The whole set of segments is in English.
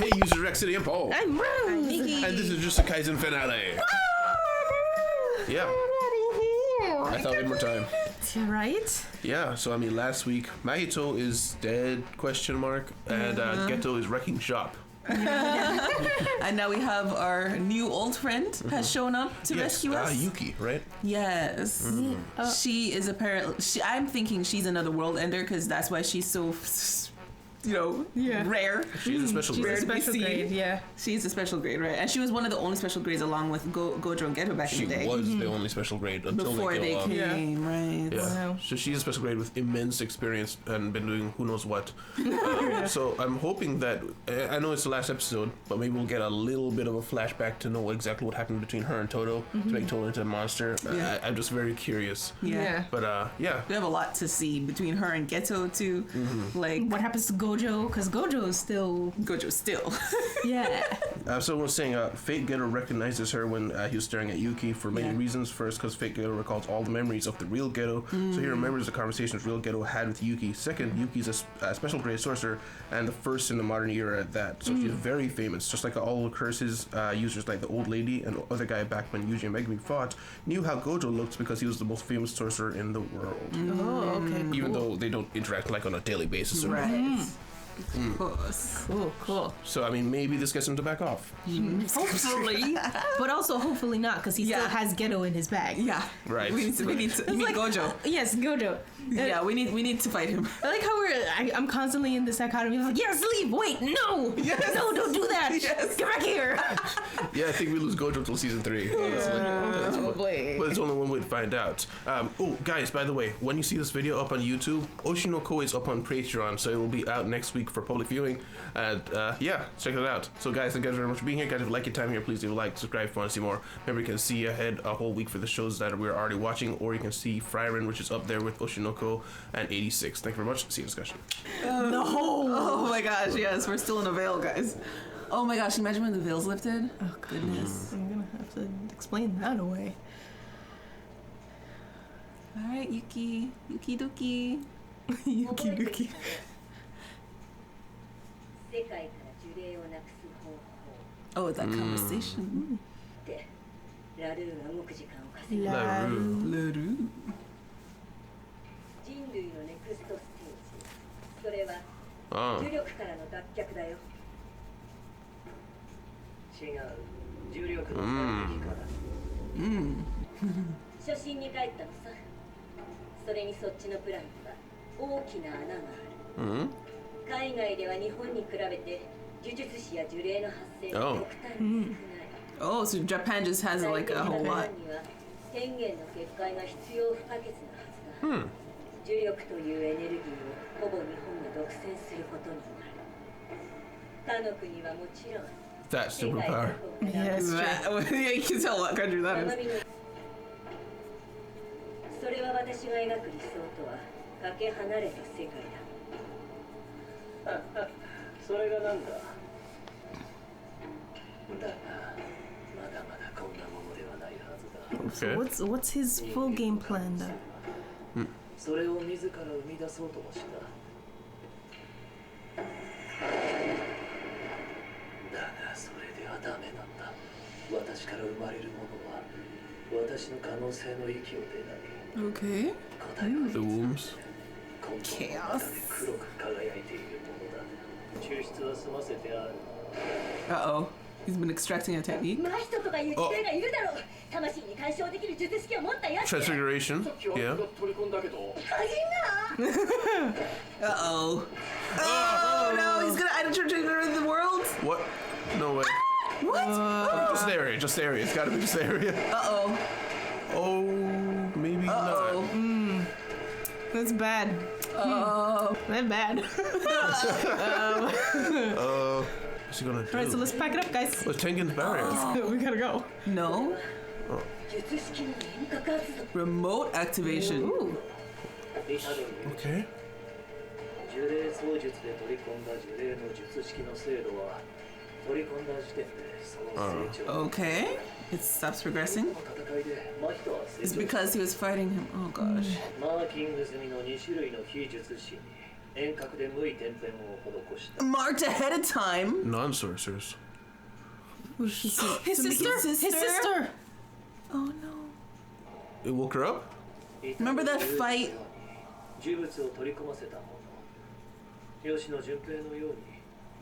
Hey, user Rex City and Paul. I'm Rose. I'm Nikki. And this is just a Kaisen finale. Yeah. I thought we had more time. Right? Yeah, so I mean, last week, Mahito is dead, question mark, and Geto is wrecking shop. And now we have our new old friend has shown up to rescue us. Yuki, right? Yes. She is apparently... I'm thinking she's another world ender because that's why she's so... rare. She's a special She's grade. a special grade, yeah. She's a special grade, right? And she was one of the only special grades along with Gojo and Geto back in She the day. was the only special grade until Before they they came, right? Yeah. Wow. So she's a special grade with immense experience and been doing who knows what. So I'm hoping that, I know it's the last episode, but maybe we'll get a little bit of a flashback to know exactly what happened between her and Toto to make Toto into a monster. Yeah. I'm just very curious. Yeah. But yeah. We have a lot to see between her and Geto too. Like What happens to Gojo? Because Gojo is still... Gojo still. Yeah. Someone was saying Fate Geto recognizes her when he was staring at Yuki for many reasons. First, because Fate Geto recalls all the memories of the real Geto, so he remembers the conversations real Geto had with Yuki. Second, Yuki's a special grade sorcerer and the first in the modern era at that, so she's very famous. Just like all the curses users like the old lady and the other guy back when Yuji and Megumi fought knew how Gojo looked because he was the most famous sorcerer in the world. Oh, okay. Even though they don't interact like on a daily basis. Or anything. Right. Of course. Cool. So I mean, maybe this gets him to back off. Hopefully. But also hopefully not, because he still has Geto in his bag. Yeah. Right. We need to you mean Gojo. Yes, Gojo. Yeah, we need to fight him. I like how I'm constantly in this dichotomy. I'm like, yes, leave. Wait, no. Yes. No, don't do that. Yes. Get back here. Yeah, I think we lose Gojo till season 3. Probably. But it's only one way to find out. Oh, guys, by the way, when you see this video up on YouTube, Oshinoko is up on Patreon, so it will be out next week for public viewing. And yeah, check it out. So guys, thank you guys very much for being here. Guys, if you like your time here, please leave a like, subscribe if you want to see more. Remember, you can see ahead a whole week for the shows that we're already watching, or you can see Frieren, which is up there with Oshinoko and 86. Thank you very much. See you in discussion. Oh my gosh, yes, we're still in a veil, guys. Oh my gosh, imagine when the veil's lifted. Oh, Goodness. I'm gonna have to explain that away. Alright, Yuki Doki. Yuki Yuki. 世界から呪霊をなくす方法 Oh, that conversation. でラルーが動く時間を稼ぐ La Leru. 人類のネクストステージそれは Oh. 重力からの脱却だよ違う重力の反撃から初心に帰ったのさそれにそっちのプランには大きな穴がある海外では日本に比べて呪術師や呪霊の発生が極端に少ない Oh, so Japan just has like a whole lot. 天元の結界が必要不可欠なはずだ。重力というエネルギーをほぼ日本が独占することになる。他の国はもちろん。 That superpower. Yes, Yeah, you can tell what country that is. それは私が描く理想とはかけ離れた世界だ。それがなんだ。だがまだまだこんなものではないはずだ。 Okay. what's his full game plan though? それを自ら生み出そうともした。だがそれではダメなんだ。私から生まれるものは私の可能性の域を出ない。 Okay. 答えは The wombs. 根本の中で黒く輝いているものだ。抽出は済ませてある。 Uh-oh. He's been extracting a technique. マヒトとかいう呪霊がいるだろう。魂に干渉できる術式を持ったやつ。 Transfiguration. Yeah. 取り込んだけど。 Uh-oh. Oh no, he's gonna identify the world? What? No way. What? Just the area. Just the area. It's gotta be just the area. Uh-oh. Oh, maybe Uh-oh. not. That's bad. Oh. That's bad. What's he gonna do? Alright, so let's pack it up, guys. What's Tengen's barrier? We gotta go. No. 術式の遠隔発動。 Remote activation. Ooh. Okay. 呪霊操術で取り込んだ呪霊の術式の精度は取り込んだ時点でその成長。 Okay. It stops progressing. 戦いでマヒトは成 It's 長。 because he was fighting him. Oh gosh. マーキング済みの2種類の非術師に Marked ahead of time. Non-sorcerers. His sister. His sister. Oh no. It woke her up? Remember that fight? 呪物を取り込ませたもの。吉野純平のように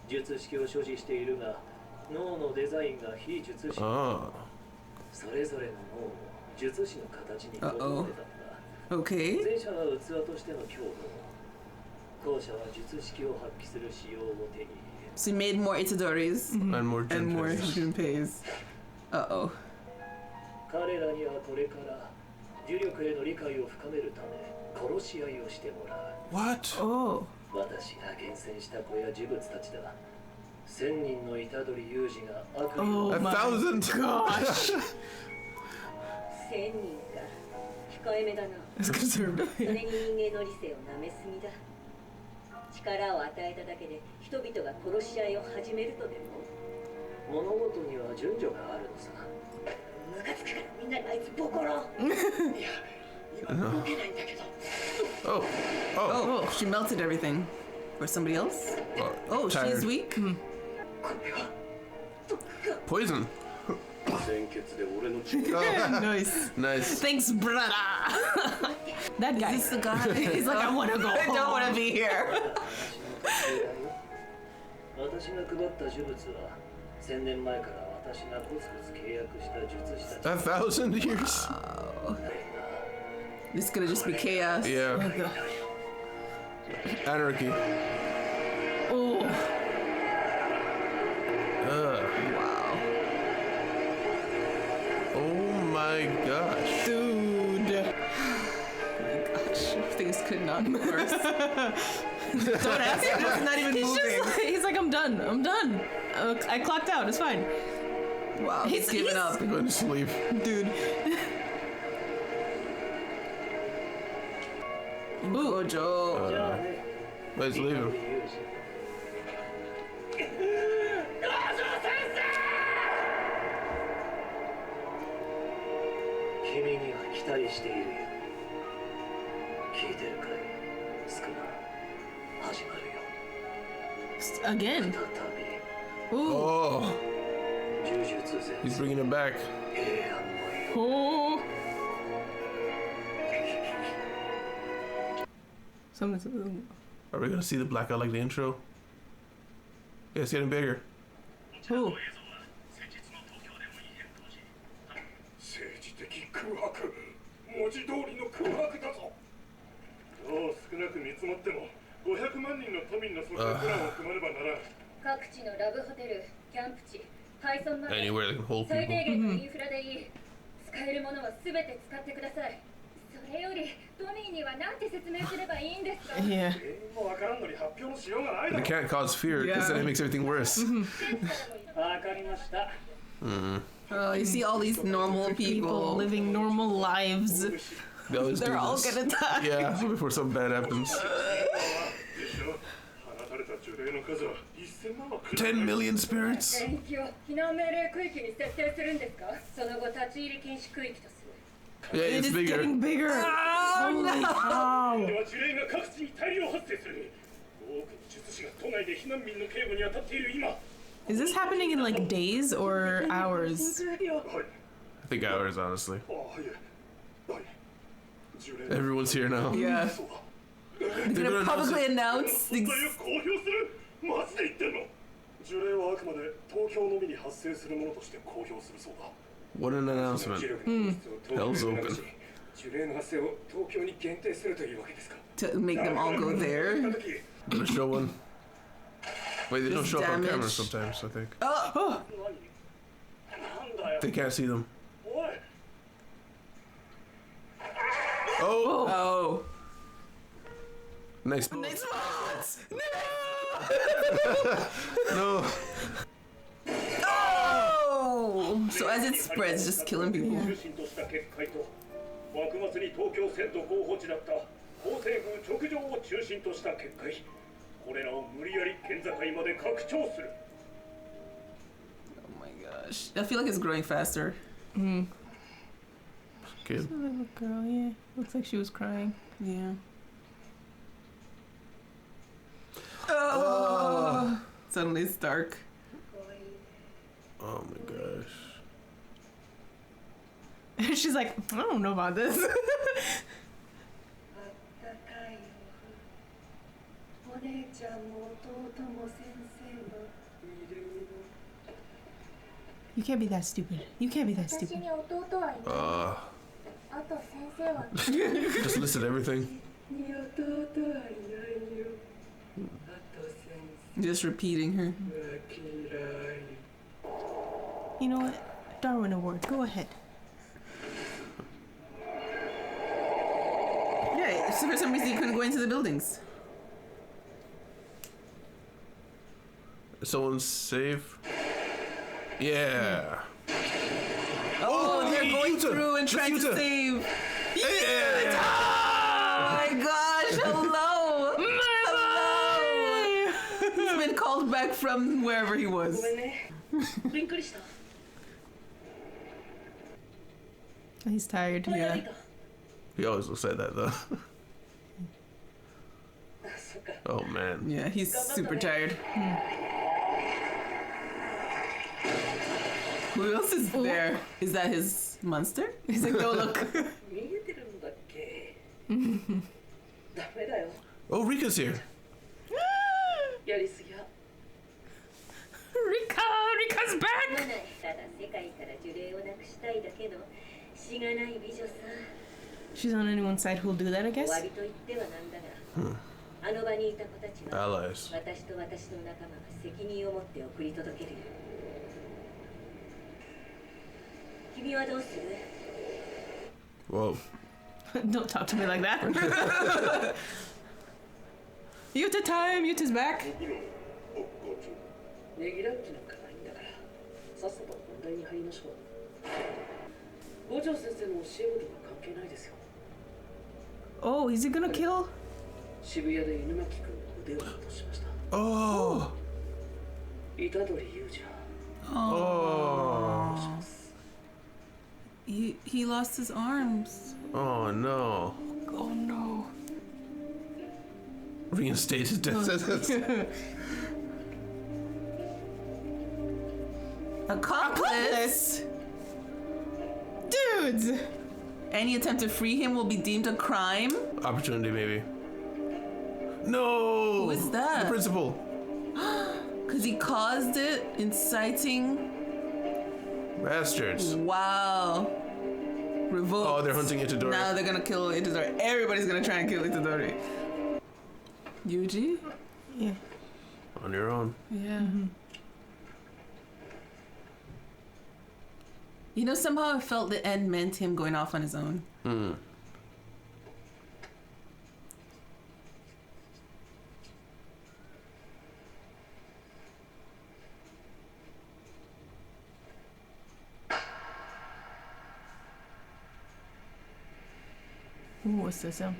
術式を所持しているが、脳のデザインが非術式。それぞれの脳を術師の形に整えたのだ。Okay. 前者は器としての強度。後者は術式を発揮する仕様を手に入れる。So he made more Itadoris and more Junpeis. Uh-oh. 彼らにはこれから呪力への理解を深めるため殺し合いをしてもらう。 What? Oh. 私が厳選した子や呪物たちだ。1000人の虎杖勇士が悪意を。 1,000 gosh. 1000人か。控えめだな。それに人間の理性を舐めすぎだ。力を与えただけで人々が殺し合いを始めるとでも。物事には順序があるのさ。ムカつくからみんなあいつボコロン。いや、今動けないんだけど。Oh, she melted everything. Or somebody else? Oh, she's weak? これは Poison. Nice. Nice. Thanks, brother. That guy. Is this the guy? He's like, I want to go. I don't want to be here. 私が配った呪物は1000年前から私がコツコツ契約した術師たち。 1,000 years. This is gonna just be chaos. Yeah. Anarchy. Oh. Wow. Oh my gosh. Dude. Oh my gosh. Things could not be worse. Don't ask him. He's not even moving. He's like, I'm done. I'm done. I clocked out. It's fine. Wow, he's giving up. I'm going to sleep. Dude. Gojo. Let's leave him. 君には期待しているよ。聞いてるかい？スクナ始まるよ。 Again. 再 Oh, び呪術 he's 前 bringing it back. 平安のよ。 Oh. Something's. Are we going to see the blackout like the intro? Yeah, it's getting bigger. Oh. 政治的空白、文字通りの空白だぞ。どう少なく見積もっても500万人の都民の即刻プランを組まねばならん。各地のラブホテル、キャンプ地、配送まで Anywhere that can hold 最低 people. 限のインフラでいい。使えるものは全て使ってください。それより都民には何て説明すればいいんですか？ Yeah. 全員もわからんのに発表のしようがないだ They ろ。 can't cause fear because then it makes everything worse. わかりました。 Oh, you see all these normal People people. living normal lives. They always do They're all this. gonna die. Yeah, before something bad happens. でしょ。放たれた呪霊の数は1000万は来る。 10 million spirits? 全域を避難命令区域に設定するんですか？その後立ち入り禁止区域とする。 Yeah, It it's is bigger. getting bigger. Holy で cow. は呪霊が各地に大量発生する。多くの術師が都内で避難民の警護に当たっている今。 Is this happening in like days or hours? はい。 I think hours, honestly. ああ、いえ。はい。呪霊。 Everyone's here now. Yeah. そうだ。 They're gonna publicly announce 存 these. 在を公表する。マジで言ってんの？呪霊はあくまで東京のみに発生するものとして公表するそうだ。 What an announcement. Hell's open. 呪霊の発生を東京に限定するというわけですか。 To make them all go there. Gonna show one. Wait, they don't This show up on camera damage. sometimes, I think. Oh, なんだよ。 They can't see them. おい。 Oh! oh. Nice. Nice spots. No. Oh. So as it spreads, just killing people. 中心とした結界と幕末に東京遷都候補地だった厚生宮直上を中心とした結界。これらを無理やり県境まで拡張する。 Oh my gosh. I feel like it's growing faster. Kid. Little girl, yeah. Looks like she was crying. Yeah. Oh. Suddenly it's dark. Oh my gosh. She's like, I don't know about this. You can't be that stupid. You can't be that stupid. Just listed everything. Just repeating her. You know what? Darwin Award. Go ahead. Yeah, so for some reason you couldn't go into the buildings. Someone's safe. Yeah. Oh, they're going Yuta. through and trying to Yuta. save. Yeah. Oh my gosh! Hello. Hello. He's been called back from wherever he was. He's tired. Yeah. He always will say that though. Oh man. Yeah, he's super tired. Who else is there? Is that his monster? He's like, no, look. Oh, Rika's here. Rika's back. She's on anyone's side who'll do that, I guess. Allies. Whoa. Don't talk to me like that. Yuta time. Yuta's back. Oh, is he gonna kill? Oh. Oh. He lost his arms. Oh no. Oh no. Reinstated death sentence. Accomplice. Dudes. Any attempt to free him will be deemed a crime. Opportunity, maybe. No. Who is that? The principal. Because he caused it, inciting. Bastards. Wow. Revolt. Oh, they're hunting Itadori. Now they're gonna kill Itadori. Everybody's gonna try and kill Itadori. Yuji? Yeah. On your own. Yeah. You know, somehow I felt the end meant him going off on his own. Ooh, what's this? Like,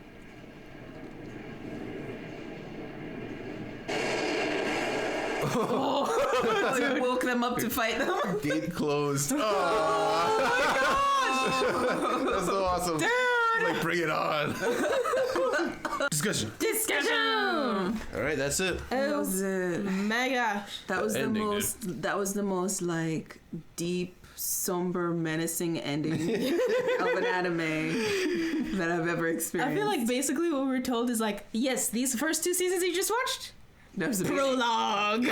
woke them up to fight them. Gate closed. Oh my gosh! That's so awesome. Dude! Like, bring it on. Discussion. All All right, that's it. That was it. My gosh. That was the Ending, most. That was the most like deep, somber, menacing ending of an anime that I've ever experienced. I feel like basically what we're told is like, yes, these first 2 seasons you just watched, that was a prologue.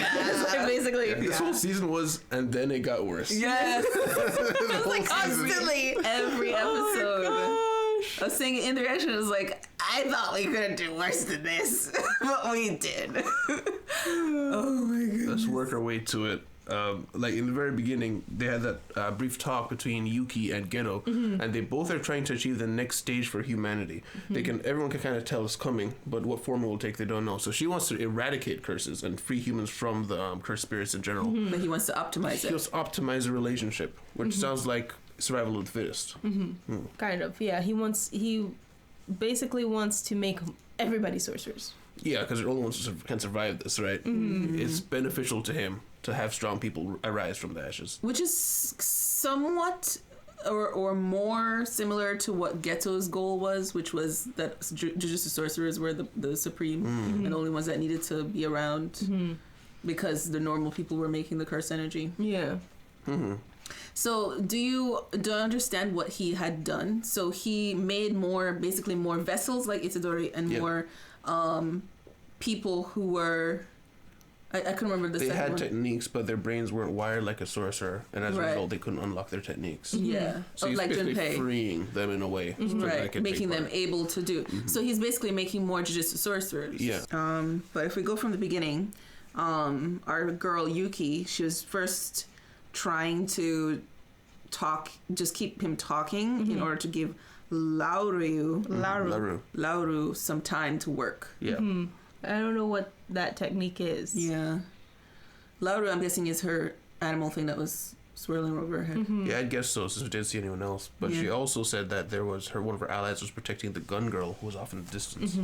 Basically. This whole season was, and then it got worse. Yes. The whole season. Constantly, every episode. I was saying in the reaction, it was like, I thought we couldn't do worse than this, but we did. Oh my god. Let's work our way to it. Like in the very beginning, they had that brief talk between Yuki and Geto, and they both are trying to achieve the next stage for humanity. Everyone can kind of tell it's coming, but what form it will take, they don't know. So she wants to eradicate curses and free humans from the cursed spirits in general. But he wants to optimize She it. wants to optimize the relationship, which sounds like survival of the fittest. Kind of, yeah. He basically wants to make everybody sorcerers. Yeah, because the only ones who can survive this, right? It's beneficial to him to have strong people arise from the ashes. Which is somewhat or more similar to what Geto's goal was, which was that Jujutsu sorcerers were the supreme and only ones that needed to be around because the normal people were making the curse energy. Yeah. So do you understand what he had done? So he made basically more vessels like Itadori and more people who were... I couldn't remember the second one. They had techniques, but their brains weren't wired like a sorcerer, and as a result, they couldn't unlock their techniques. Yeah, so he's like basically Junpei. freeing them in a way, right? Making them able to do. So he's basically making more Jujutsu sorcerers. Yeah. But if we go from the beginning, our girl Yuki, she was first trying to just keep him talking in order to give Lauru some time to work. Yeah. I don't know what that technique is. Yeah. Lauru, I'm guessing, is her animal thing that was swirling over her head. Yeah, I guess so, since we didn't see anyone else. But she also said that one of her allies was protecting the gun girl who was off in the distance.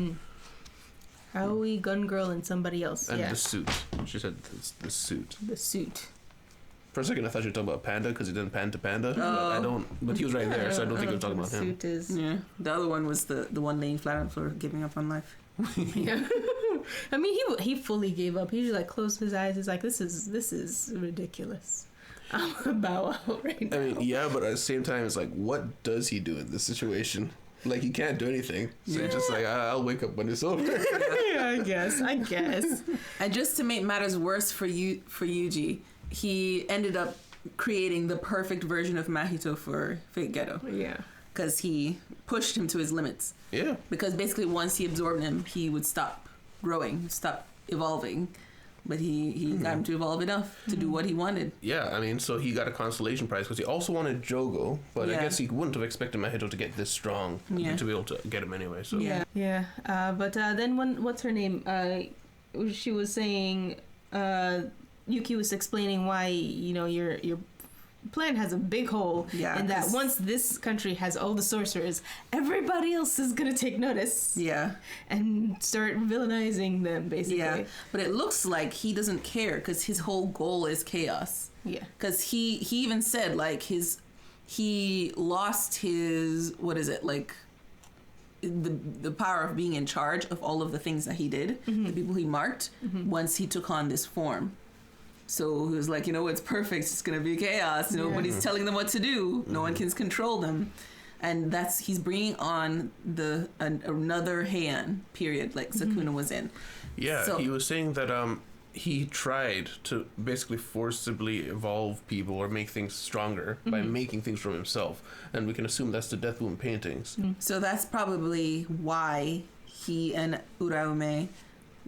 Aoi, gun girl, and somebody else. And the suit. She said it's the suit. The suit. For a second, I thought you were talking about Panda because he didn't pan to Panda. But he was right there, so I don't think he was talking about him. Suit is. Yeah. The other one was the one laying flat on the floor, giving up on life. Yeah. I mean, he fully gave up. He just like closed his eyes. He's like, this is ridiculous. I'm gonna bow out right now. I mean, yeah, but at the same time, it's like, what does he do in this situation? Like, he can't do anything. So he's just like, I'll wake up when it's over. Yeah, I guess. And just to make matters worse for Yuji, he ended up creating the perfect version of Mahito for Fate Geto. Yeah. Because he pushed him to his limits. Yeah. Because basically once he absorbed him, he would stop growing, stop evolving. But he got him to evolve enough to do what he wanted. Yeah, I mean, so he got a consolation prize because he also wanted Jogo, but I guess he wouldn't have expected Mahito to get this strong to be able to get him anyway. So Yeah. But then what's her name? She was saying, Yuki was explaining why, your plan has a big hole, and that once this country has all the sorcerers, everybody else is gonna take notice, and start villainizing them, basically. Yeah, but it looks like he doesn't care because his whole goal is chaos. Yeah, because he even said like he lost his the power of being in charge of all of the things that he did, the people he marked, once he took on this form. So he was like, it's perfect. It's going to be chaos. Nobody's telling them what to do. No one can control them. And he's bringing on another Heian period like Sukuna was in. Yeah, so, he was saying that he tried to basically forcibly evolve people or make things stronger by making things from himself. And we can assume that's the Death Womb paintings. So that's probably why he and Uraume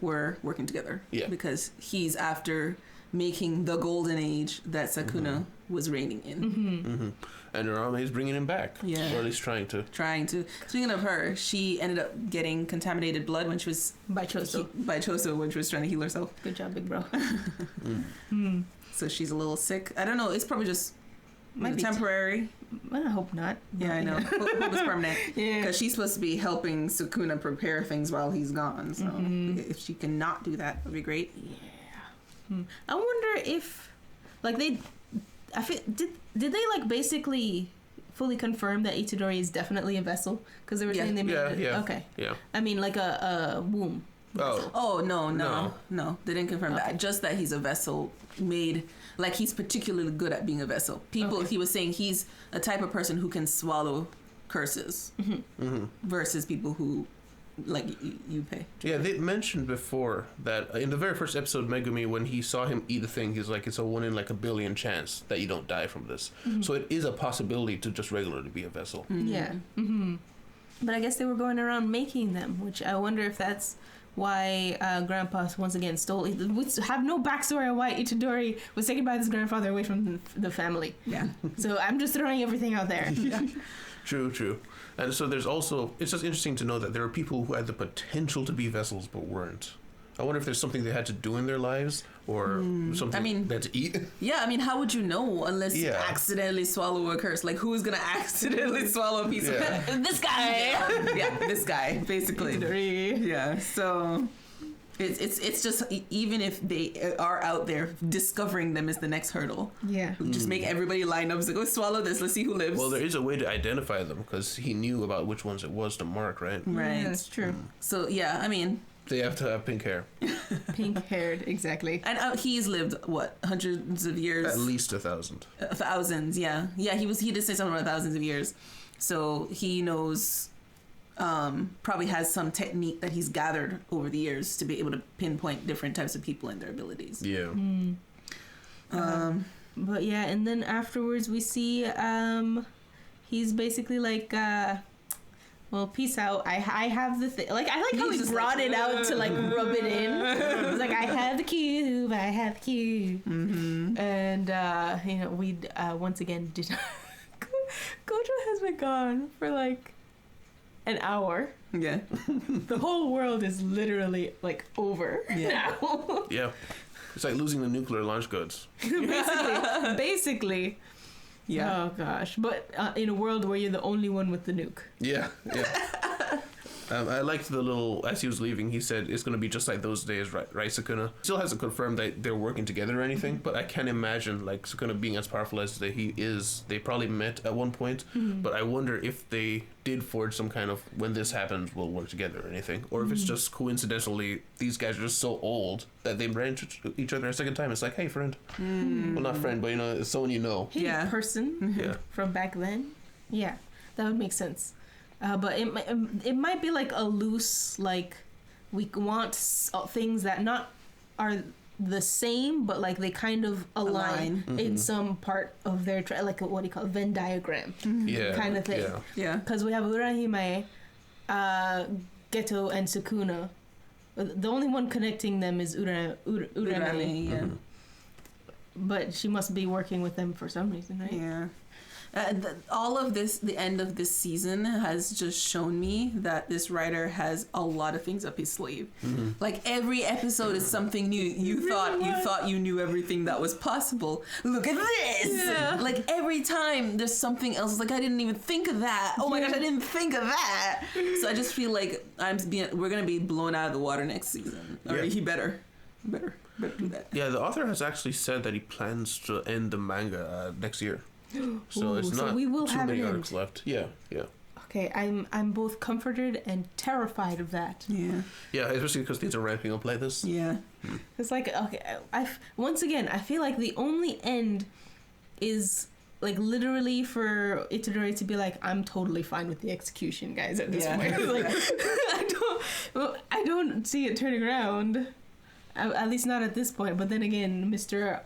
were working together. Yeah. Because he's after making the golden age that Sukuna was reigning in. And Uraume is bringing him back. Yeah. Or at least trying to. Speaking of her, she ended up getting contaminated blood when she was... By Choso, when she was trying to heal herself. Good job, big bro. So she's a little sick. I don't know. It's probably just temporary. I hope not. Yeah, I know. Hope it's permanent. Yeah. Because she's supposed to be helping Sukuna prepare things while he's gone. So if she can not do that, would be great. Yeah. I wonder if, did they basically fully confirm that Itadori is definitely a vessel? Because they were saying they made it. Yeah. Okay. Yeah. I mean, like a womb. Oh no! They didn't confirm that. Just that he's a vessel made. Like he's particularly good at being a vessel. He was saying he's a type of person who can swallow curses versus people who. Like you pay. Yeah, they mentioned before that in the very first episode, Megumi, when he saw him eat a thing, he's like, it's a 1 in a billion chance that you don't die from this. So it is a possibility to just regularly be a vessel. Yeah. But I guess they were going around making them, which I wonder if that's why Grandpa once again stole. We have no backstory on why Itadori was taken by his grandfather away from the family. Yeah. So I'm just throwing everything out there. True. And so there's also, it's just interesting to know that there are people who had the potential to be vessels but weren't. I wonder if there's something they had to do in their lives or something they had to eat. Yeah, I mean, how would you know unless you accidentally swallow a curse? Like, who's going to accidentally swallow a piece of this guy? Yeah, this guy, basically. Yeah, so It's just, even if they are out there, discovering them is the next hurdle. Yeah. Just make everybody line up. So go swallow this. Let's see who lives. Well, there is a way to identify them because he knew about which ones it was to mark, right? Right. Yeah, that's true. So yeah, I mean, they have to have pink hair. Pink-haired, exactly. And he's lived what, hundreds of years? At least 1,000. Thousands, yeah. He did say something about thousands of years. So he knows, probably has some technique that he's gathered over the years to be able to pinpoint different types of people and their abilities. Yeah. But yeah, and then afterwards we see he's basically like, well, peace out. I have the thing. Like, I like how he brought it out to like rub it in. He's like, I have the cube. I have the cube. Mm-hmm. And you know, we once again did. Gojo has been gone for like an hour. Yeah. The whole world is literally like over now. Yeah. It's like losing the nuclear launch codes. Basically. Yeah. Oh gosh. But in a world where you're the only one with the nuke. Yeah. I liked the little, as he was leaving, he said it's going to be just like those days, right, Sukuna? Still hasn't confirmed that they're working together or anything, but I can't imagine, like, Sukuna being as powerful as that he is. They probably met at one point, but I wonder if they did forge some kind of, when this happens, we'll work together or anything. Or if it's just coincidentally, these guys are just so old that they ran into each other a second time. It's like, hey, friend. Well, not friend, but, you know, it's someone you know. Hey, person from back then. Yeah, that would make sense. But it might be like a loose, like, we want things that not are the same, but like they kind of align in some part of their like what do you call it, Venn diagram kind of thing. Yeah. Because we have Urahime, Geto, and Sukuna. The only one connecting them is Urahime. Yeah. But she must be working with them for some reason, right? Yeah. All of this, the end of this season has just shown me that this writer has a lot of things up his sleeve. Like every episode is something new. You thought you knew everything that was possible. Look at this! Yeah. Like every time there's something else. Like I didn't even think of that. Oh my gosh, I didn't think of that. So I just feel like we're gonna be blown out of the water next season. Or he better do that. Yeah, the author has actually said that he plans to end the manga next year. So it's not we will too have many an arcs left. Yeah. Okay, I'm both comforted and terrified of that. Yeah, especially because things are ramping up like this. Yeah. It's like, okay, once again, I feel like the only end is like literally for Itadori to be like, I'm totally fine with the execution, guys, at this point. Like, I don't see it turning around. At least not at this point. But then again, Mr.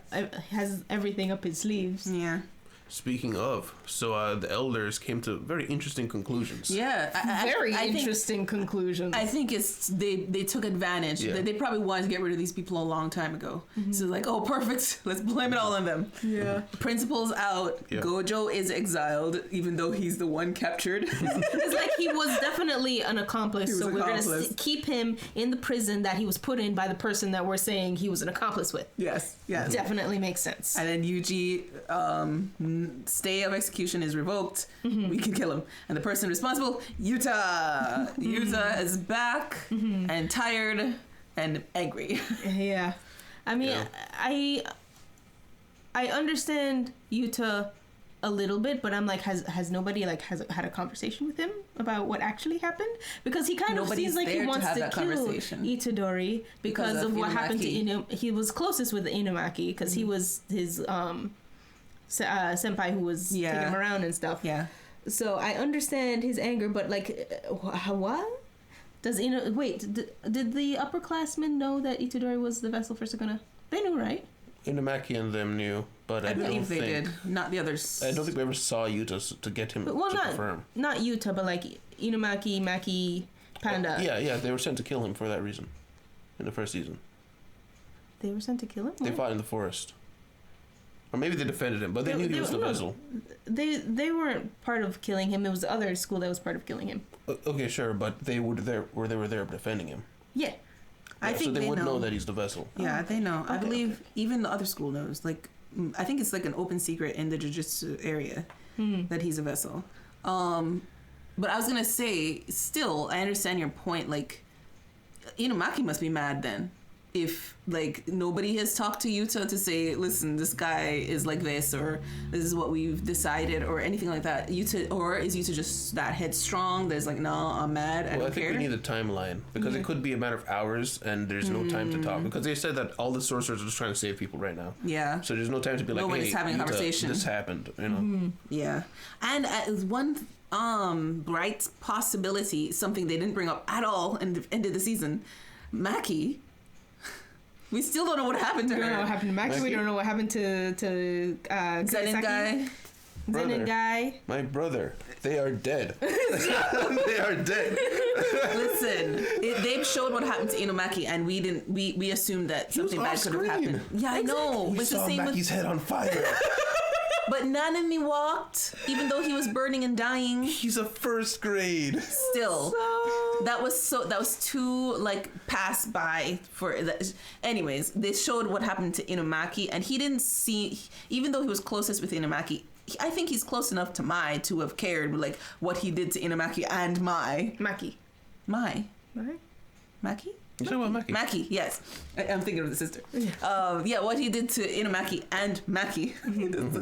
has everything up his sleeves. Yeah. Speaking of, so the elders came to very interesting conclusions. Yeah, very interesting conclusions. I think it's they took advantage. Yeah. They probably wanted to get rid of these people a long time ago. So like, oh, perfect. Let's blame it all on them. Yeah. Principal's out. Yeah. Gojo is exiled, even though he's the one captured. It's like he was definitely an accomplice. So we're gonna keep him in the prison that he was put in by the person that we're saying he was an accomplice with. Yes. Definitely makes sense. And then Yuji, stay of execution is revoked. We can kill him. And the person responsible, Yuta. Yuta is back and tired and angry. Yeah. I mean, I understand Yuta a little bit, but I'm like, has nobody like had a conversation with him about what actually happened? Because he kind of seems like he wants to kill Itadori because of what happened to Inumaki. He was closest with Inumaki because he was his senpai who was taking him around and stuff. Yeah. So I understand his anger, but like, what? Did the upperclassmen know that Itadori was the vessel for Sukuna? They knew, right? Inumaki and them knew, but I believe they did. Not the others. I don't think we ever saw Yuta to get him to confirm. Not Yuta, but like Inumaki, Maki, Panda. Yeah, they were sent to kill him for that reason in the first season. They were sent to kill him? They fought in the forest. Or maybe they defended him, but they knew he was the vessel. They weren't part of killing him. It was the other school that was part of killing him. Okay, sure, but they were there defending him. Yeah. I think so they would know that he's the vessel. Yeah, they know. Okay, I believe even the other school knows. Like, I think it's like an open secret in the Jujutsu area that he's a vessel. But I was gonna say, still, I understand your point. Like, Inumaki must be mad then. If like nobody has talked to Yuta to say, listen, this guy is like this, or this is what we've decided, or anything like that. Is Yuta just that headstrong? There's like, no, I'm mad. I don't care. I think we need a timeline because it could be a matter of hours, and there's no time to talk because they said that all the sorcerers are just trying to save people right now. Yeah. So there's no time to be like, nobody's having a conversation. This happened, you know. Yeah, and one bright possibility, something they didn't bring up at all in the end of the season, Maki. We still don't know what happened to her. We don't know what happened to Maki. We don't know what happened to Zenin guy. Zenin guy. My brother. They are dead. They are dead. Listen, they showed what happened to Inumaki, and we didn't. We assumed that something bad could have happened. Yeah, I know. We saw Maki's head on fire. But Nanami walked, even though he was burning and dying. He's a first grade. Still, that was too like passed by for that. Anyways, they showed what happened to Inumaki, and he didn't see. Even though he was closest with Inumaki, I think he's close enough to Mai to have cared like what he did to Inumaki and Mai. Maki. Maki. You talking about Maki? Maki, yes. I'm thinking of the sister. Yeah, what he did to Inumaki and Maki.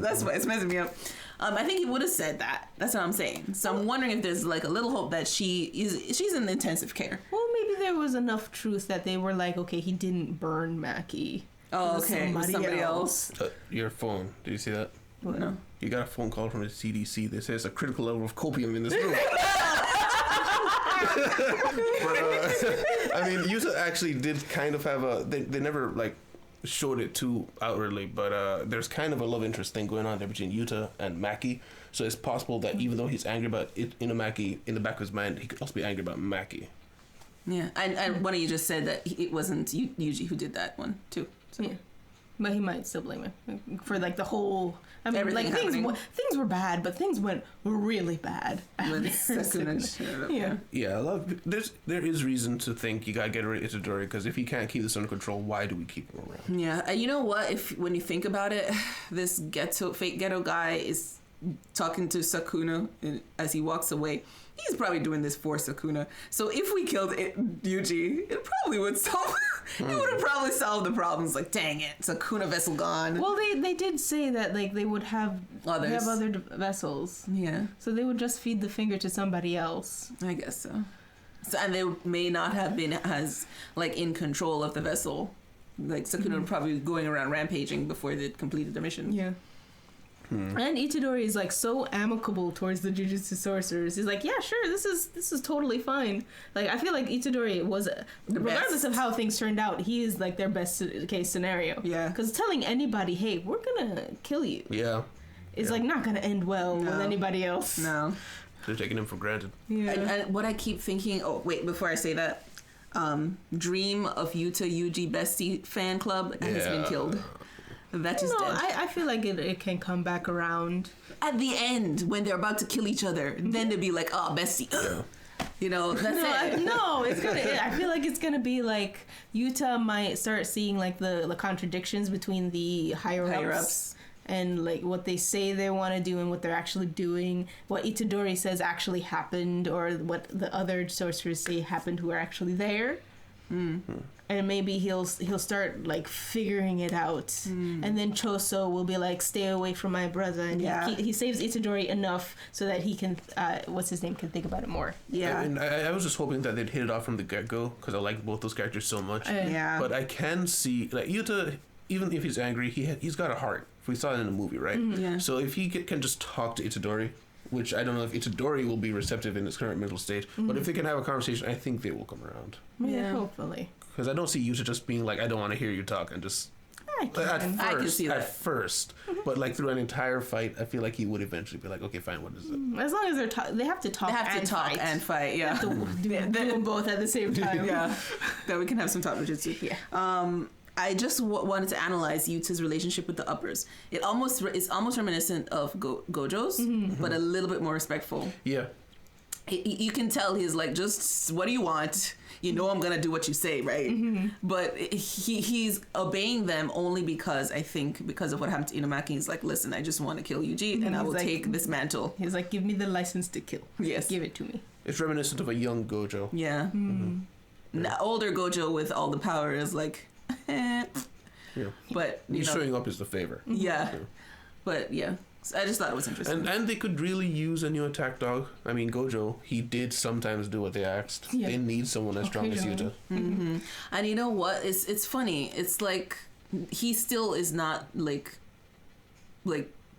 That's why it's messing me up. I think he would have said that. That's what I'm saying. So I'm wondering if there's like a little hope that she's in intensive care. Well, maybe there was enough truth that they were like, okay, he didn't burn Maki. Oh, okay. Somebody else. Your phone. Did you see that? What? No. You got a phone call from the CDC that says a critical level of copium in this room. But, I mean, Yuta actually did kind of have they never like showed it too outwardly, but there's kind of a love interest thing going on there between Yuta and Maki. So it's possible that even though he's angry about Inumaki, in the back of his mind, he could also be angry about Maki. Yeah, and one of you just said that it wasn't Yuji who did that one too. So. Yeah, but he might still blame him for like the whole. I mean, everything like things were bad, but things went really bad. Yeah. Yeah, there is reason to think you gotta get rid of Itadori because if he can't keep this under control, why do we keep him around? Yeah, you know what? When you think about it, this fake ghetto guy is talking to Sakuna as he walks away. He's probably doing this for Sakuna. So if we killed Yuji, it probably would solve. It would have probably solved the problems. Like, dang it, Sakuna vessel gone. Well, they did say that like they would have other vessels. Yeah. So they would just feed the finger to somebody else. I guess so. And they may not have been as like in control of the vessel. Like Sakuna would probably be going around rampaging before they completed their mission. Yeah. And Itadori is like so amicable towards the Jujutsu sorcerers. He's like, yeah, sure, this is totally fine. Like, I feel like Itadori was, regardless of how things turned out, he is like their best case scenario. Yeah. Because telling anybody, hey, we're gonna kill you. Yeah. Is like not gonna end well with anybody else. No. They're taking him for granted. Yeah. And what I keep thinking, before I say that, Dream of Yuta Yuji Bestie fan club has been killed. That is dead. I feel like it can come back around. At the end, when they're about to kill each other, then they'll be like, oh, bestie. You know, that's it. It's gonna. I feel like it's gonna be like Yuta might start seeing like the contradictions between the higher ups and like what they say they want to do and what they're actually doing. What Itadori says actually happened, or what the other sorcerers say happened who are actually there. And maybe he'll start like figuring it out, and then Choso will be like, "Stay away from my brother," and he saves Itadori enough so that he can, what's his name, can think about it more. Yeah, and I was just hoping that they'd hit it off from the get-go because I like both those characters so much. But I can see like Yuta, even if he's angry, he's got a heart. We saw it in the movie, right? Yeah. So if he can just talk to Itadori, which I don't know if Itadori will be receptive in his current mental state, but if they can have a conversation, I think they will come around. Yeah, hopefully. Because I don't see Yuta just being like, I don't want to hear you talk, and just I can see that. At first, but like through an entire fight, I feel like he would eventually be like, okay, fine, what is it? As long as they have to talk. They have to talk and fight. Yeah, they have to do them both at the same time. Yeah, that we can have some talk with Jujutsu. Yeah. I just wanted to analyze Yuta's relationship with the uppers. It's almost reminiscent of Gojo's, but a little bit more respectful. Yeah. You can tell he's like, just what do you want? You know I'm gonna do what you say, right? But he's obeying them only because of what happened to Inumaki. He's like, listen, I just want to kill Yuji, and I will take this mantle. He's like, give me the license to kill. Yes, give it to me. It's reminiscent of a young Gojo. Yeah. Older Gojo with all the power is like, Yeah. But he's showing up as the favor. Yeah. But yeah. I just thought it was interesting. And they could really use a new attack dog. I mean, Gojo, he did sometimes do what they asked. Yeah. They need someone as strong as Yuta. Mm-hmm. And you know what? It's funny. It's like he still is not like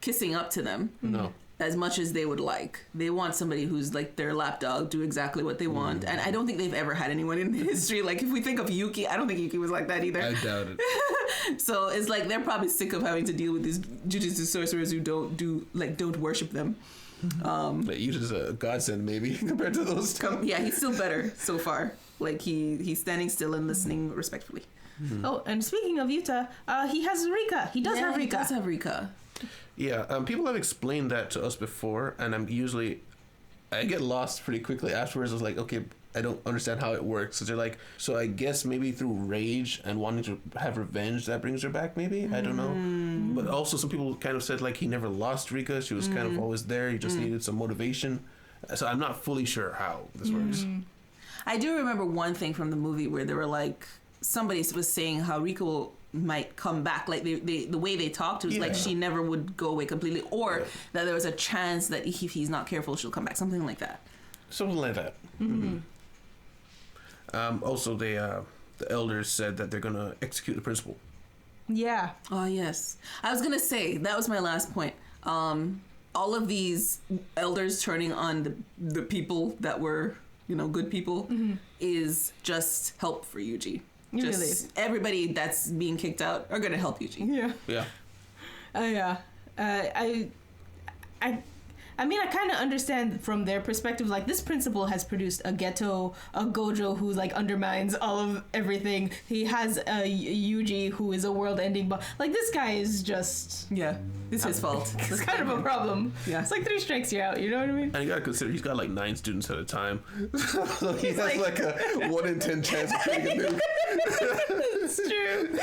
kissing up to them. No. As much as they would like. They want somebody who's like their lapdog, do exactly what they want. And I don't think they've ever had anyone in history. Like if we think of Yuki, I don't think Yuki was like that either. I doubt it. So it's like they're probably sick of having to deal with these jujutsu sorcerers who don't worship them. Like Yuta's a godsend maybe compared to those two. Yeah, he's still better so far. Like he's standing still and listening respectfully. Mm-hmm. Oh, and speaking of Yuta, he has Rika. He does have Rika. He does have Rika. Yeah, people have explained that to us before, and I get lost pretty quickly afterwards. I was like, okay, I don't understand how it works. So they're like, so I guess maybe through rage and wanting to have revenge, that brings her back, maybe? I don't know. But also some people kind of said, like, he never lost Rika. She was kind of always there. He just needed some motivation. So I'm not fully sure how this works. I do remember one thing from the movie where they were like, somebody was saying how Rika might come back, like the way they talked, it was like she never would go away completely, or that there was a chance that if he's not careful she'll come back, something like that. Also the elders said that they're gonna execute the principal. Yeah. Oh yes, I was gonna say that was my last point. All of these elders turning on the people that were good people is just help for Yuji. Just everybody that's being kicked out are going to help Yuji. Yeah. I mean, I kind of understand from their perspective. Like, this principal has produced a Gojo who like undermines all of everything. He has a Yuji who is a world-ending boss. Like, this guy is just it's his fault. It's kind of a problem. Yeah, it's like 3 strikes you're out. You know what I mean? And you gotta consider he's got like 9 students at a time, so he has like a 1 in 10 chance of getting a nuke. It's true.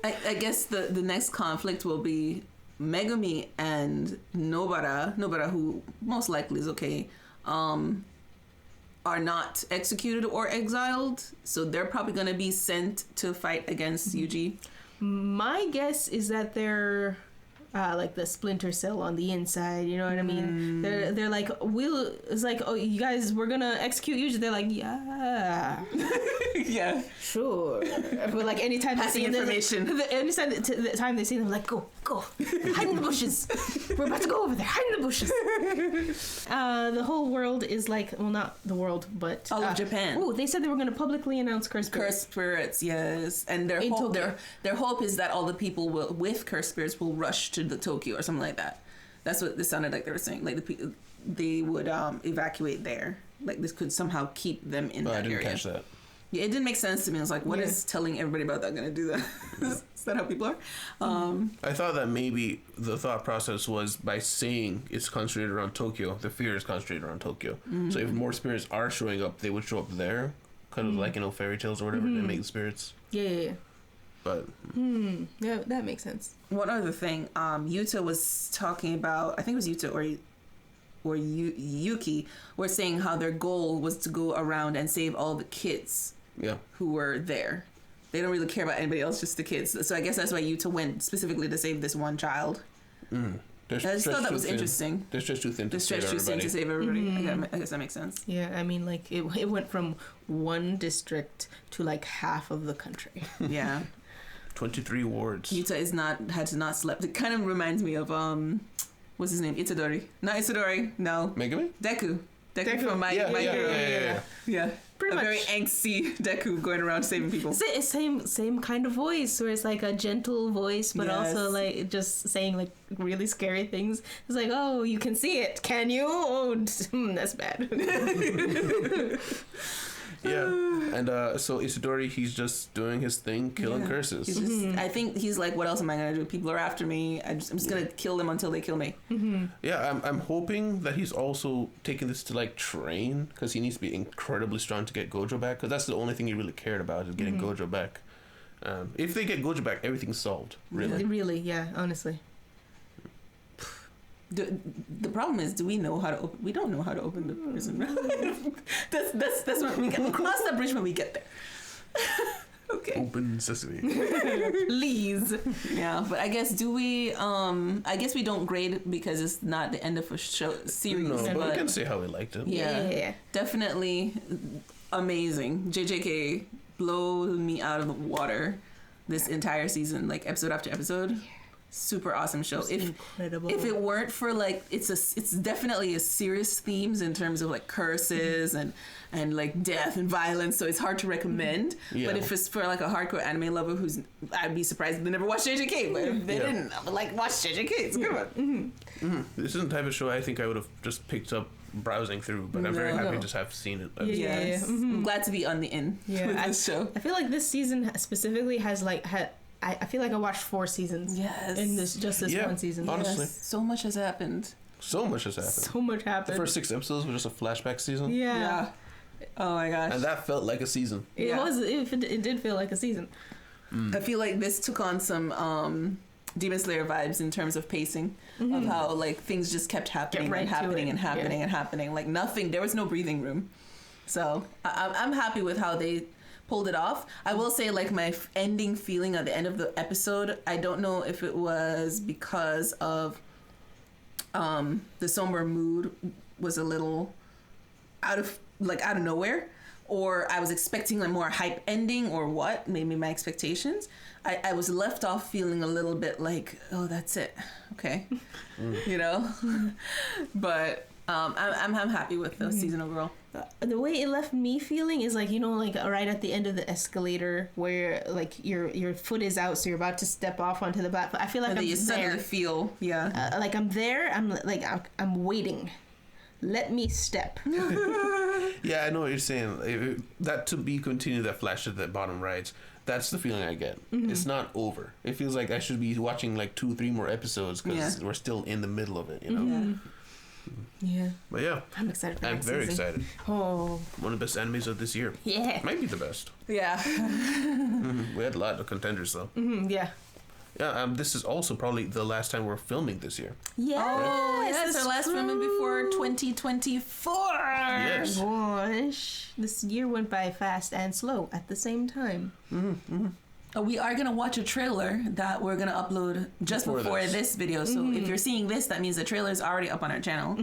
I guess the next conflict will be Megumi and Nobara, who most likely is okay, are not executed or exiled, so they're probably going to be sent to fight against Yuji. My guess is that they're like the Splinter Cell on the inside, you know what I mean? They're like, it's like, oh, you guys, we're gonna execute Yuji. They're like, yeah. Yeah. Sure. But like anytime they see information. Anytime the time they see them, like, go. Hide in the bushes. We're about to go over there. Hide in the bushes. The whole world is like, well, not the world, but all of Japan. Oh, they said they were gonna publicly announce Cursed Spirits. Cursed Spirits, yes. And their hope is that all the people with Cursed Spirits will rush to the Tokyo or something like that. That's what this sounded like they were saying. Like they would evacuate there. Like this could somehow keep them in that area. I didn't catch that. Yeah, it didn't make sense to me. I was like, what is telling everybody about that going to do that? Is that how people are? I thought that maybe the thought process was by saying it's concentrated around Tokyo, the fear is concentrated around Tokyo. So if more spirits are showing up, they would show up there. Kind of like, fairy tales or whatever, they make the spirits. Yeah. But yeah, that makes sense. One other thing, Yuta was talking about, I think it was Yuta or Yuki, were saying how their goal was to go around and save all the kids who were there. They don't really care about anybody else, just the kids. So I guess that's why Yuta went specifically to save this one child. I just thought that was interesting. They're stretched too thin to save everybody. I guess that makes sense. Yeah, I mean, like, it went from one district to like half of the country. Yeah. 23 wards. Yuta had not slept. It kind of reminds me of what's his name? Itadori. Not Itadori. No. Megumi? Deku from My Hero. Yeah. Pretty much. Very angsty Deku going around saving people. Same kind of voice, where it's like a gentle voice, but also like just saying like really scary things. It's like, oh, you can see it, can you? Oh, that's bad. Yeah, and so Isidori, he's just doing his thing, killing curses. He's just, I think he's like, what else am I gonna do? People are after me. I'm just gonna kill them until they kill me. Yeah, I'm hoping that he's also taking this to like train, because he needs to be incredibly strong to get Gojo back, because that's the only thing he really cared about, is getting Gojo back. If they get Gojo back, everything's solved. Really, yeah, honestly. The problem is, do we know how to open? We don't know how to open the prison. that's what we get. We'll cross that bridge when we get there. Okay. Open sesame. Please. Yeah, but I guess I guess we don't grade it because it's not the end of a series. No, but we can say how we liked it. Yeah. Definitely amazing. JJK blew me out of the water this entire season, like episode after episode. Super awesome show. Incredible. If it weren't for like it's definitely a serious themes in terms of like curses and like death and violence, so it's hard to recommend. Yeah. But if it's for like a hardcore anime lover I'd be surprised if they never watched JJK, but if they didn't, I would like watch JJK. It's a good one. This isn't the type of show I think I would have just picked up browsing through, but I'm very happy to just have seen it. Yes. I'm glad to be on the in with this show. I feel like this season specifically has like I feel like I watched 4 seasons. Yes. In this one season. Honestly. Yes. So much has happened. So much happened. The first 6 episodes were just a flashback season. Yeah. Oh my gosh. And that felt like a season. It did feel like a season. I feel like this took on some Demon Slayer vibes in terms of pacing, of how like things just kept happening and happening. Like nothing, there was no breathing room. So I'm happy with how they pulled it off. I will say, like, my ending feeling at the end of the episode, I don't know if it was because of the somber mood was a little out of nowhere, or I was expecting a more hype ending, or what, maybe my expectations. I was left off feeling a little bit like, oh, that's it. Okay. You know? But I'm happy with the season overall. The way it left me feeling is like, you know, like right at the end of the escalator where like your foot is out, so you're about to step off onto the platform. I feel like you suddenly feel, like I'm there. I'm waiting. Let me step. Yeah, I know what you're saying. That to be continued, that flash at the bottom right, that's the feeling I get. It's not over. It feels like I should be watching like 2-3 more episodes because we're still in the middle of it, you know? Yeah. But yeah. I'm excited for I'm very excited. Oh. One of the best animes of this year. Yeah. Might be the best. Yeah. We had a lot of contenders though. Yeah. Yeah, this is also probably the last time we're filming this year. Yeah. Oh, yes, our last filming before 2024. Yes. Gosh. This year went by fast and slow at the same time. We are going to watch a trailer that we're going to upload just before this video. So if you're seeing this, that means the trailer is already up on our channel.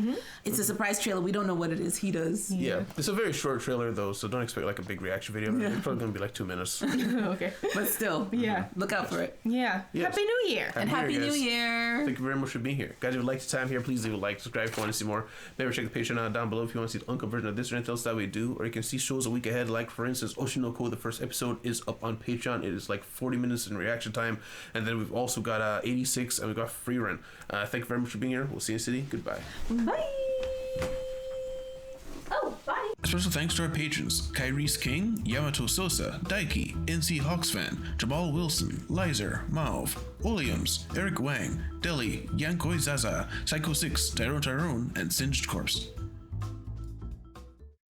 It's a surprise trailer. We don't know what it is. He does. Yeah. It's a very short trailer, though, so don't expect like a big reaction video. It's probably going to be like 2 minutes. Okay. But still, look out for it. Yeah. Yes. Happy New Year. Happy New Year. Thank you very much for being here. Guys, if you liked the time here, please leave a like, subscribe if you want to see more. Maybe check the Patreon out down below if you want to see the uncut version of this or anything else that we do. Or you can see shows a week ahead, like, for instance, Oshinoko, the first episode is up on Patreon. It is like 40 minutes in reaction time, and then we've also got 86 and we've got free run. Thank you very much for being here. We'll see you in the city. Goodbye. Bye. Oh, bye. Special thanks to our patrons: Kyrese King, Yamato Sosa, Daiki, NC Hawksfan, Jamal Wilson, Lizer, Mauve, Oleums, Eric Wang, Deli, Yankoi Zaza, Psycho 6, Tyrone, and Singed Corpse.